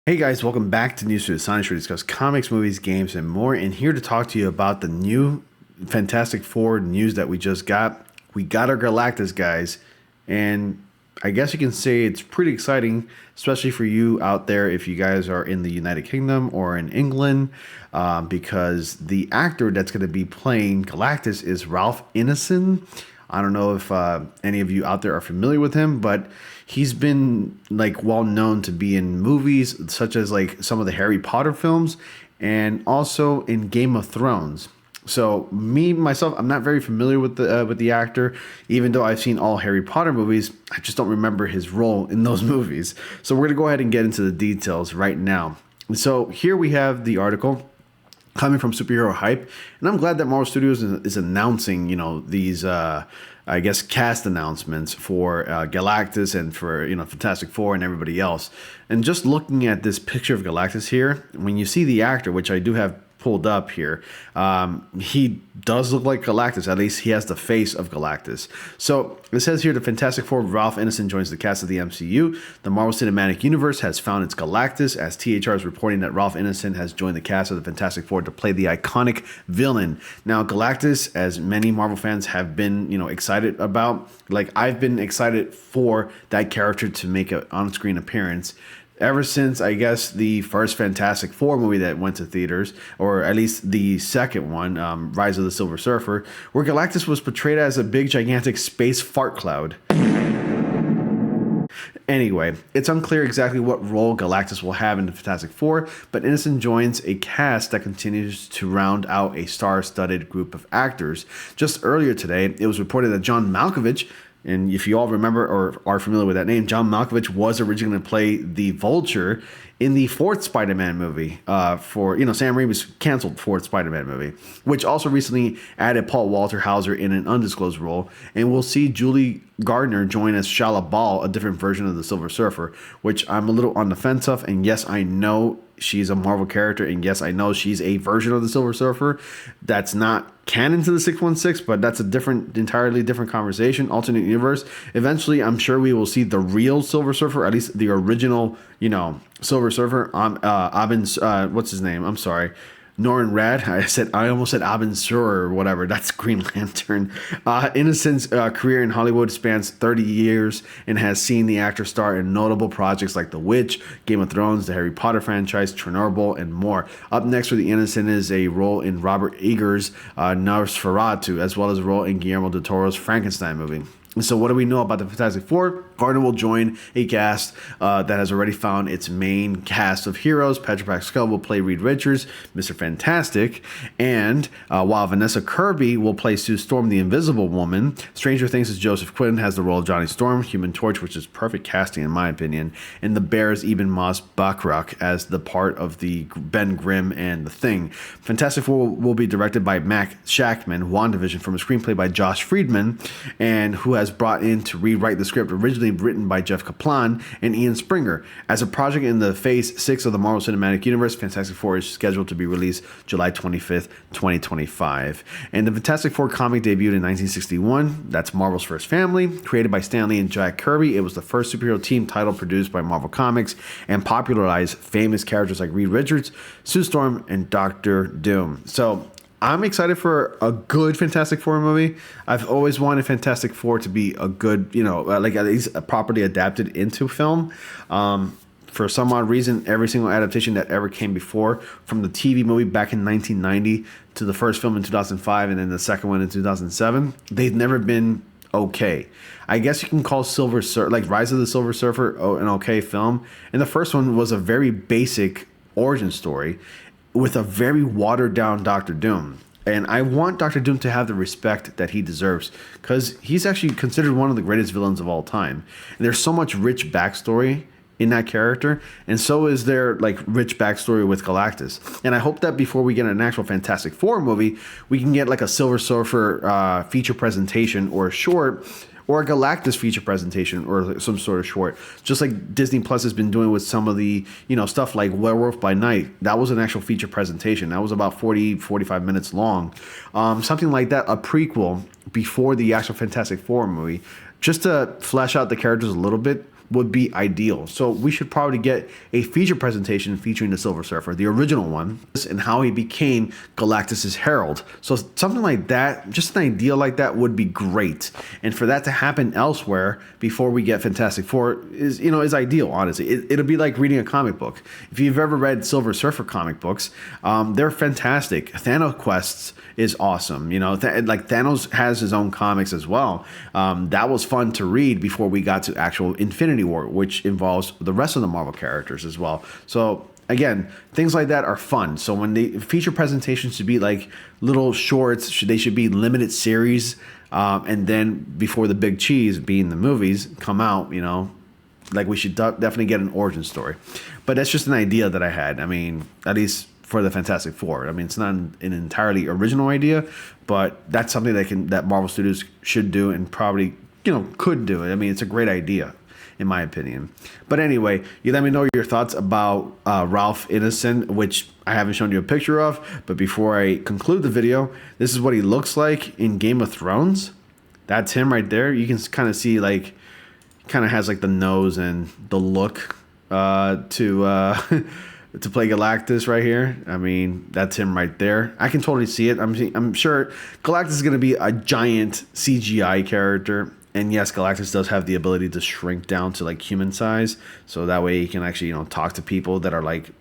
Hey guys, welcome back to News for the Science, where we discuss comics, movies, games, and more. And here to talk to you about the new Fantastic Four news that we just got. We got our Galactus, guys, and I guess you can say it's pretty exciting, especially for you out there if you guys are in the United Kingdom or in England, because the actor that's going to be playing Galactus is Ralph Ineson. I don't know if any of you out there are familiar with him, but he's been like well known to be in movies such as like some of the Harry Potter films and also in Game of Thrones. So myself, I'm not very familiar with the actor, even though I've seen all Harry Potter movies. I just don't remember his role in those movies. So we're gonna go ahead and get into the details right now. So here we have the article coming from Superhero Hype, and I'm glad that Marvel Studios is announcing, these I guess cast announcements for Galactus and for Fantastic Four and everybody else. And just looking at this picture of Galactus here, when you see the actor, which I do have pulled up here, he does look like Galactus. At least he has the face of Galactus. So it says here, the Fantastic Four Ralph Ineson joins the cast of the MCU. The Marvel Cinematic Universe has found its Galactus, as THR is reporting that Ralph Ineson has joined the cast of the Fantastic Four to play the iconic villain. Now, Galactus, as many Marvel fans have been, excited about, like I've been excited for that character to make an on-screen appearance ever since, I guess, the first Fantastic Four movie that went to theaters, or at least the second one, Rise of the Silver Surfer, where Galactus was portrayed as a big, gigantic space fart cloud. Anyway, it's unclear exactly what role Galactus will have in the Fantastic Four, but Ineson joins a cast that continues to round out a star-studded group of actors. Just earlier today, it was reported that John Malkovich, and if you all remember or are familiar with that name, John Malkovich was originally going to play the Vulture in the fourth Spider-Man movie. Sam Raimi's canceled fourth Spider-Man movie, which also recently added Paul Walter Hauser in an undisclosed role. And we'll see Julie Gardner join as Shala Bal, a different version of the Silver Surfer, which I'm a little on the fence of. And yes, I know she's a Marvel character, and yes, I know she's a version of the Silver Surfer that's not canon to the 616, but that's entirely different conversation. Alternate universe. Eventually, I'm sure we will see the real Silver Surfer, at least the original, Silver Surfer. What's his name? I'm sorry. Norrin Rad. I almost said Abin Sur or whatever. That's Green Lantern. Ineson's career in Hollywood spans 30 years and has seen the actor star in notable projects like The Witch, Game of Thrones, the Harry Potter franchise, Chernobyl, and more. Up next for the Ineson is a role in Robert Eggers' Nosferatu, as well as a role in Guillermo del Toro's Frankenstein movie. So what do we know about the Fantastic Four? Gardner will join a cast that has already found its main cast of heroes. Pedro Pascal will play Reed Richards, Mr. Fantastic, and while Vanessa Kirby will play Sue Storm, the Invisible Woman. Stranger Things' Joseph Quinn has the role of Johnny Storm, Human Torch, which is perfect casting in my opinion, and The Bear's Eben Moss-Bachrach as the part of the Ben Grimm and The Thing. Fantastic Four will be directed by Mac Shackman, WandaVision, from a screenplay by Josh Friedman, and who has brought in to rewrite the script originally written by Jeff Kaplan and Ian Springer. As a project in the Phase 6 of the Marvel Cinematic Universe, Fantastic Four is scheduled to be released July 25th, 2025. And the Fantastic Four comic debuted in 1961. That's Marvel's first family. Created by Stan Lee and Jack Kirby, it was the first superhero team title produced by Marvel Comics and popularized famous characters like Reed Richards, Sue Storm, and Doctor Doom. So I'm excited for a good Fantastic Four movie. I've always wanted Fantastic Four to be a good, like at least properly adapted into film. For some odd reason, every single adaptation that ever came before, from the TV movie back in 1990 to the first film in 2005 and then the second one in 2007, they've never been okay. I guess you can call Rise of the Silver Surfer an okay film. And the first one was a very basic origin story with a very watered down Doctor Doom. And I want Doctor Doom to have the respect that he deserves, because he's actually considered one of the greatest villains of all time. And there's so much rich backstory in that character, and so is there rich backstory with Galactus. And I hope that before we get an actual Fantastic Four movie, we can get like a Silver Surfer feature presentation or a short, or a Galactus feature presentation or some sort of short, just like Disney Plus has been doing with some of the, stuff like Werewolf by Night. That was an actual feature presentation. That was about 45 minutes long. Something like that, a prequel before the actual Fantastic Four movie, just to flesh out the characters a little bit would be ideal. So we should probably get a feature presentation featuring the Silver Surfer, the original one, and how he became Galactus's herald. So something like that, just an idea like that would be great. And for that to happen elsewhere before we get Fantastic Four is ideal, honestly. It'll be like reading a comic book. If you've ever read Silver Surfer comic books, they're fantastic. Thanos Quests is awesome. Like Thanos has his own comics as well. That was fun to read before we got to actual Infinity War, which involves the rest of the Marvel characters as well. So again, things like that are fun. So when the feature presentations should be like little shorts, they should be limited series. And then before the big cheese, being the movies, come out, like we should definitely get an origin story. But that's just an idea that I had. I mean, at least for the Fantastic Four. I mean, it's not an entirely original idea, but that's something that Marvel Studios should do and probably, could do it. I mean, it's a great idea, in my opinion. But anyway, you let me know your thoughts about Ralph Ineson, which I haven't shown you a picture of. But before I conclude the video, this is what he looks like in Game of Thrones. That's him right there. You can kind of see, like, kind of has like the nose and the look to play Galactus right here. I mean, that's him right there. I can totally see it. I'm sure Galactus is going to be a giant CGI character. And yes, Galactus does have the ability to shrink down to like human size. So that way he can actually, talk to people that are like,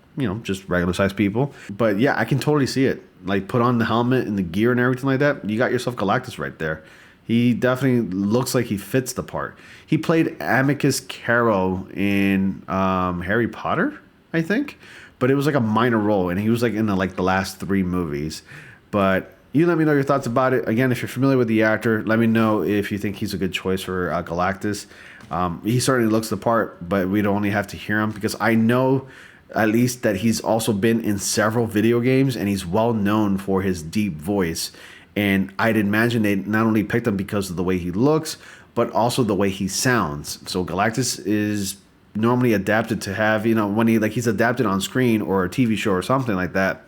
just regular sized people. But yeah, I can totally see it. Like, put on the helmet and the gear and everything like that. You got yourself Galactus right there. He definitely looks like he fits the part. He played Amicus Carroll in Harry Potter, I think. But it was like a minor role, and he was like in the last 3 movies. But you let me know your thoughts about it. Again, if you're familiar with the actor, let me know if you think he's a good choice for Galactus. He certainly looks the part, but we'd only have to hear him, because I know at least that he's also been in several video games, and he's well known for his deep voice. And I'd imagine they not only picked him because of the way he looks, but also the way he sounds. So Galactus is normally adapted to have, when he's adapted on screen or a TV show or something like that,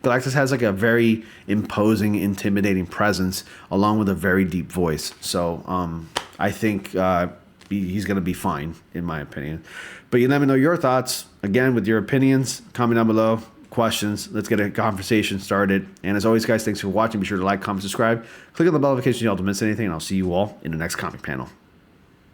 Galactus has like a very imposing, intimidating presence along with a very deep voice. So I think he's going to be fine, in my opinion. But you let me know your thoughts, again, with your opinions. Comment down below, questions. Let's get a conversation started. And as always, guys, thanks for watching. Be sure to like, comment, subscribe. Click on the bell notification so you don't miss anything. And I'll see you all in the next comic panel.